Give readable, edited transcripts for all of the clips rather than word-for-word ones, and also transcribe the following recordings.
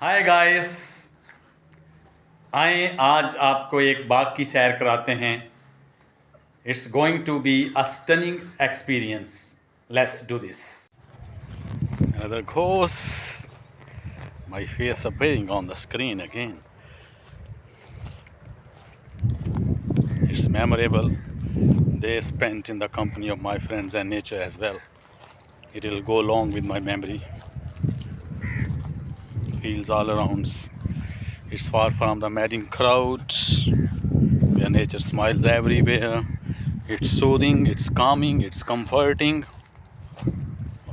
Hi guys. आए आज आपको एक बाग की सैर कराते हैं। It's going to be a stunning experience. Let's do this. There goes my face appearing on the screen again. It's memorable day spent in the company of my friends and nature as well. It will go along with my memory. Fields all around. It's far from the madding crowds where nature smiles everywhere. It's soothing, it's calming, it's comforting.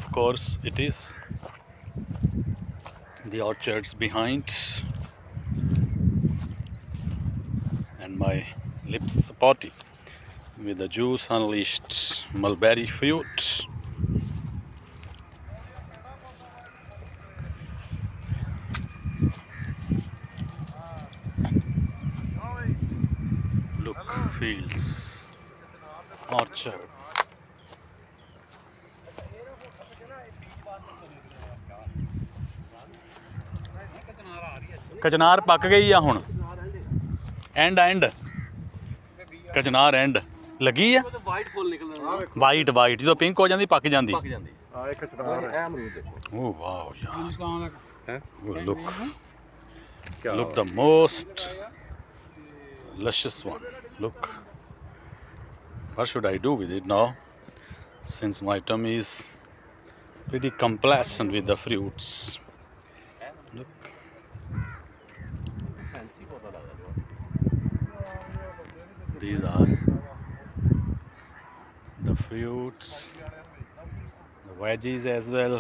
Of course, it is. The orchards behind, and my lips spotty with the juice unleashed mulberry fruit. Look, fields, orchard. ਕਚਨਾਰ ਪੱਕ ਗਈ ਆ ਹੁਣ। And ਕਚਨਾਰ and ਲੱਗੀ ਆ। White ਜਦੋਂ pink ਹੋ ਜਾਂਦੀ ਪੱਕ ਜਾਂਦੀ। ਓ ਵਾਓ ਯਾਰ, look the most luscious one. Look, what should I do with it now, since my tummy is pretty complacent with the fruits. Look, these are the fruits, the veggies as well.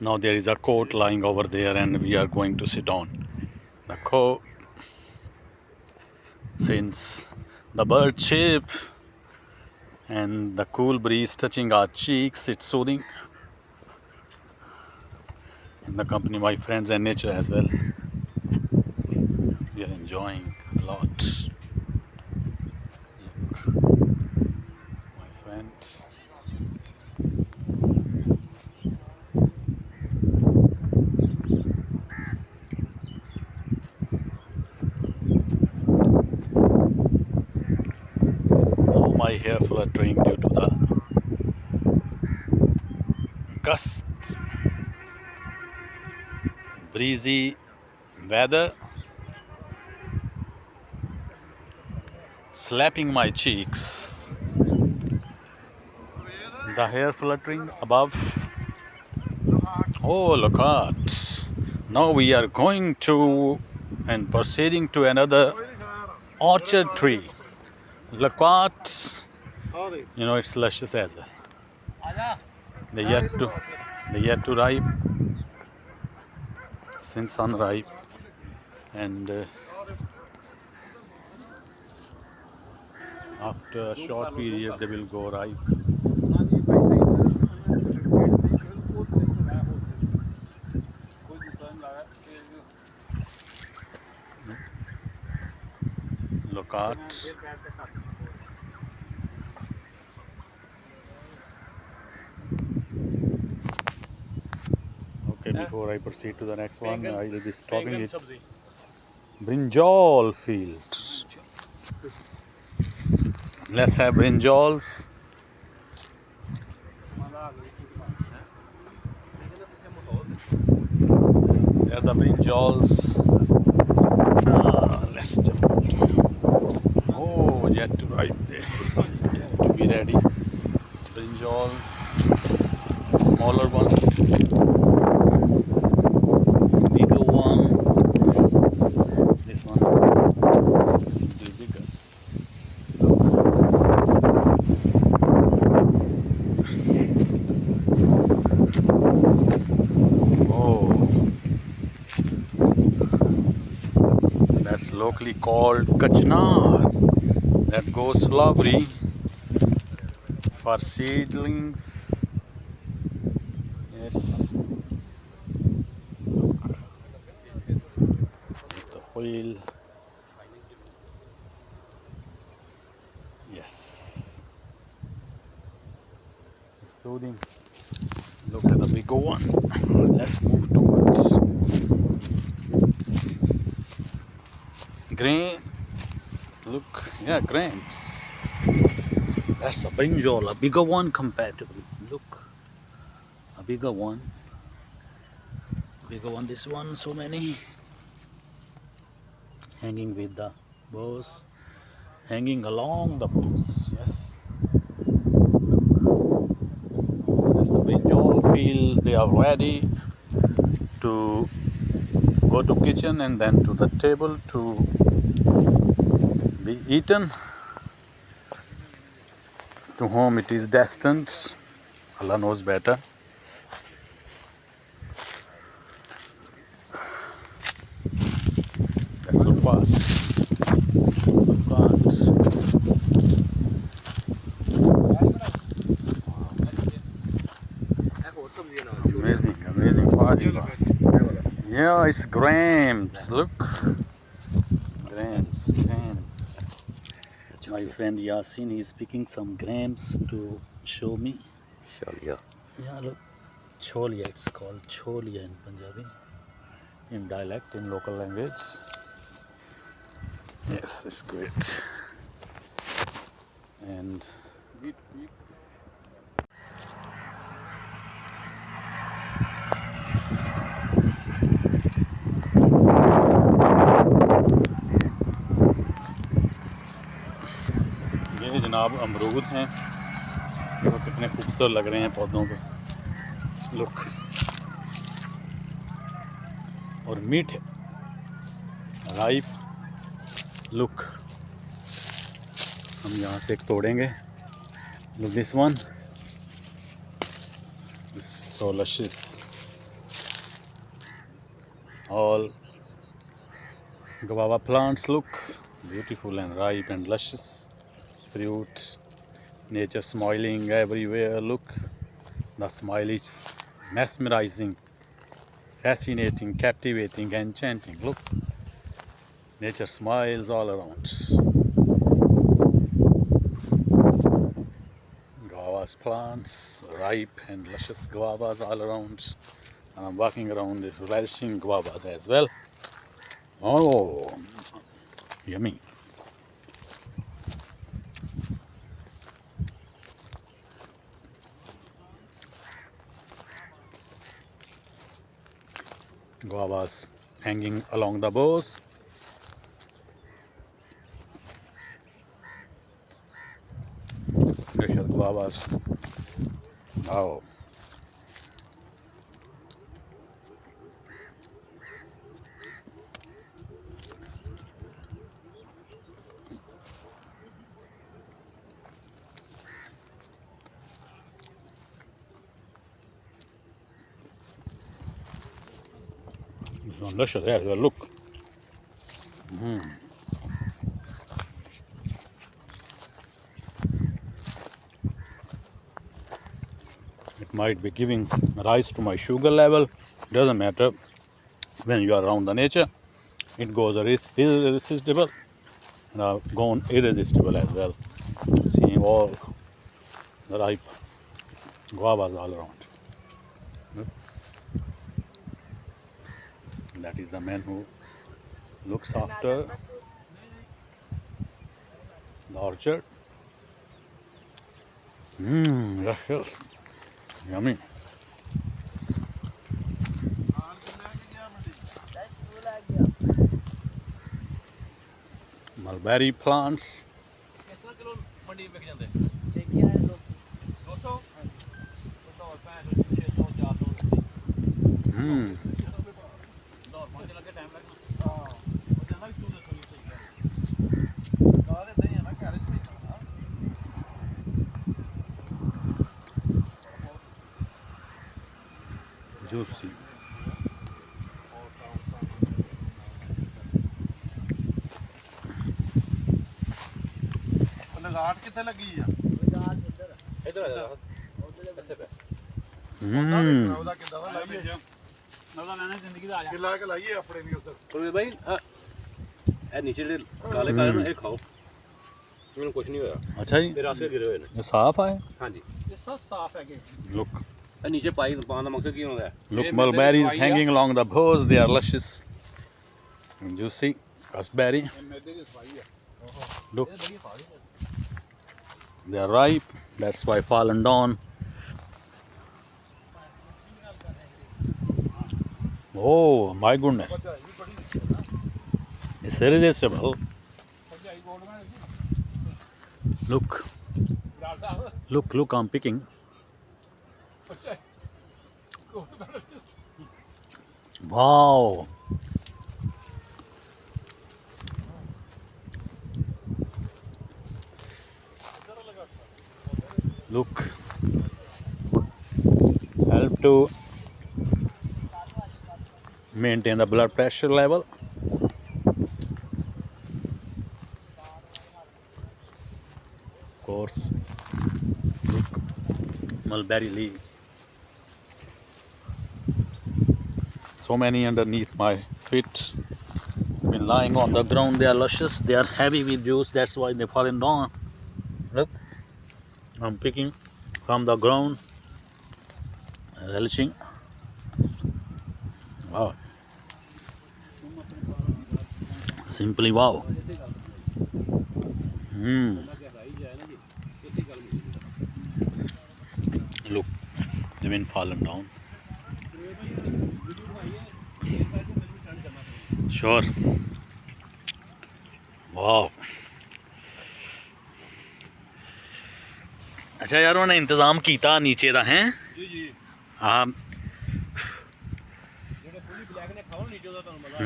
Now there is a coat lying over there and we are going to sit on the coat. Since the bird chirp and the cool breeze touching our cheeks, it's soothing. In the company of my friends and nature as well. We are enjoying a lot. Look, my friends. All my hair fluttering due to the gust. Breezy weather slapping my cheeks. The hair fluttering above. Oh, look at. Now we are going to and proceeding to another orchard tree. Look at. You know, it's luscious as well. They yet to ripe, since unripe, and after a short period they will go ripe. Look at. Okay, before I proceed to the next one, I will be stopping it. Brinjal field. Let's have brinjals. There are the brinjals. Let's jump. Oh, yet to ripe there. Yet to be ready. Brinjals, smaller one, bigger one. This one seems to be bigger. Oh, that's locally called kachnar. That goes flowery for seedlings. Yes. Look at the wheel. Yes. soothing. Look at the bigger one. Let's move towards grain. Look, yeah, grapes. That's a brinjal, a bigger one comparatively. Look, a bigger one. Bigger one, this one, so many. Hanging with the bows. Hanging along the bows, yes. That's a brinjal. Feel they are ready to go to kitchen and then to the table to be eaten. To whom it is destined, Allah knows better. That's the part. Amazing party. Yeah, it's grams. Look, grams. My friend Yasin, he's speaking some grams to show me. Cholia. Yeah, look, cholia. It's called cholia in Punjabi, in dialect, in local language. Yes, it's great. And ये जनाब अमरूद हैं, देखो कितने खूबसूरत लग रहे हैं पौधों पे। लुक, और मीठे, राइप। लुक, हम यहाँ से एक तोड़ेंगे। Look this one, so luscious. All guava plants look beautiful and ripe and luscious. Fruits, nature smiling everywhere. Look, the smile is mesmerizing, fascinating, captivating, enchanting. Look, nature smiles all around. Guavas plants, ripe and luscious guavas all around. And I'm walking around relishing guavas as well. Oh, yummy. Guavas hanging along the boughs. Delicious guavas. Wow. It's delicious as well. Look. It might be giving rise to my sugar level. Doesn't matter. When you are around the nature, it goes irresistible. And I've gone irresistible as well. Seeing all the ripe guavas all around. That is the man who looks after the orchard. Yes. Yummy. Mulberry plants. Juicy. लगाट कितने लगी है इधर ਇੱਥੇ ਪੈ ਉਹਦਾ ਕਿੱਦਾਂ ਦਾ ਲਾਈਏ ਉਹਦਾ ਲੈਣਾ ਜ਼ਿੰਦਗੀ ਦਾ ਆ ਜਾ ਕਿਲਾ ਕੇ ਲਾਈਏ ਆਪਣੇ ਵੀ ਉੱਧਰ और भाई ये नीचे काले काले ना ये खाओ ਮੈਨੂੰ ਕੁਝ ਨਹੀਂ ਹੋਇਆ अच्छा जी ਤੇ ਰਸੇ ਗਿਰੇ ਹੋਏ ਨੇ ये साफ है ਹਾਂਜੀ ਇਹ ਸਭ ਸਾਫ਼ ਹੈਗੇ look ਇਹ ਨੀਚੇ ਪਾਈ ਪਾਉਣ ਦਾ ਮਕਸਦ ਕੀ ਹੁੰਦਾ ਹੈ look mulberries hanging along the boughs they are luscious and juicy raspberry ਇਹ ਮੈਦੇ ਦੀ ਸਫਾਈ ਆ look they are ripe that's why fallen down oh my goodness it's irresistible ਭਜਾਈ Goldman look ਡਾਲਦਾ look I'm picking ਭਜਾਈ Goldman wow look help to maintain the blood pressure level of course look mulberry leaves so many underneath my feet been lying on the ground they are luscious they are heavy with juice that's why they fallen down look I'm picking from the ground, relishing. Wow. Simply wow. Look, they've been fallen down. Sure. Wow. अच्छा यार उन्होंने इंतज़ाम किया नीचे का है ਜੀ ਜੀ हाँ ਜਿਹੜੇ ਫੁੱਲੀ ਬਲੈਕ ਨੇ ਖਾਓ ਨੀਚੇ ਦਾ ਤੁਹਾਨੂੰ ਮਜ਼ਾ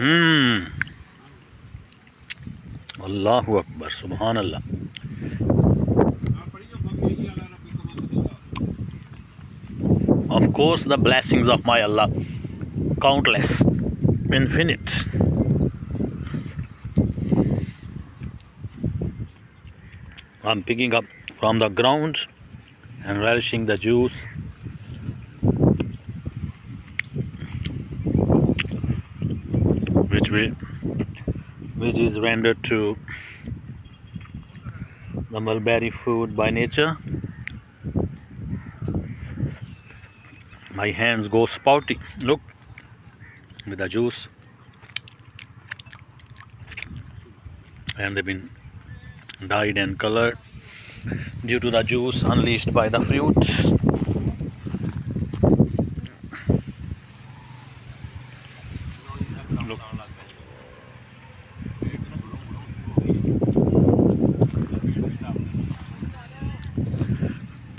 अल्लाह अकबर सुभान अल्लाह ਆ ਪੜੀ ਜੋ ਬੱਗੇ ਜੀ ਵਾਲਾ ਰੱਬੀ ਕਮਾਲ of course the blessings of my Allah countless infinite I'm picking up from the ground and relishing the juice which is rendered to the mulberry food by nature. My hands go spouty look with the juice and they've been dyed and colored due to the juice unleashed by the fruit. Look.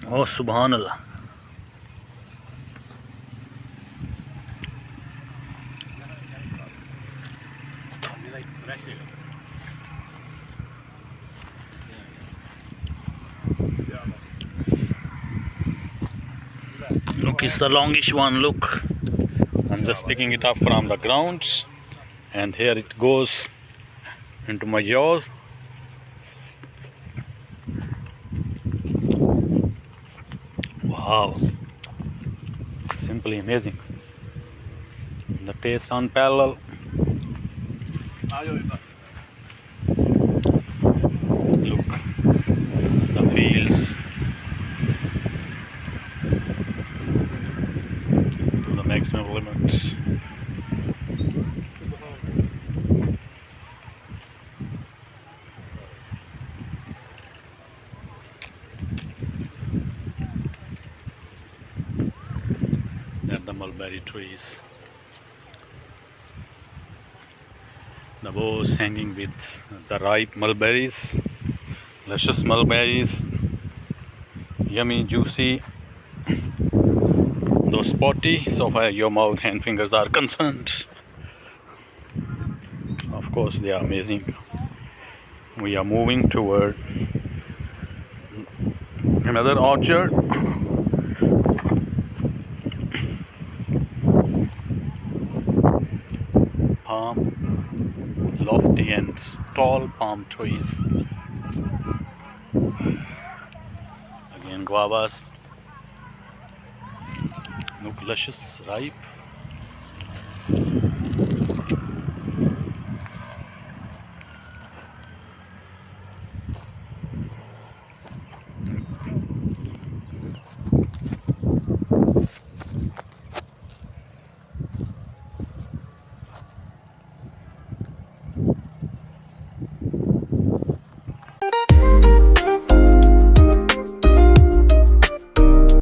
Oh subhanallah. Look, it's the longish one. Look, I'm just picking it up from the ground, and here it goes into my jaws. Wow, simply amazing. The taste unparalleled. ਆ ਜਾਓ ਇੱਧਰ Look, the fields to the maximum limit. At the mulberry trees, the boughs hanging with the ripe mulberries, luscious mulberries, yummy, juicy, though spotty so far your mouth and fingers are concerned. Of course they are amazing. We are moving toward another orchard. Palm, lofty and tall palm trees. Again guavas, look luscious, ripe.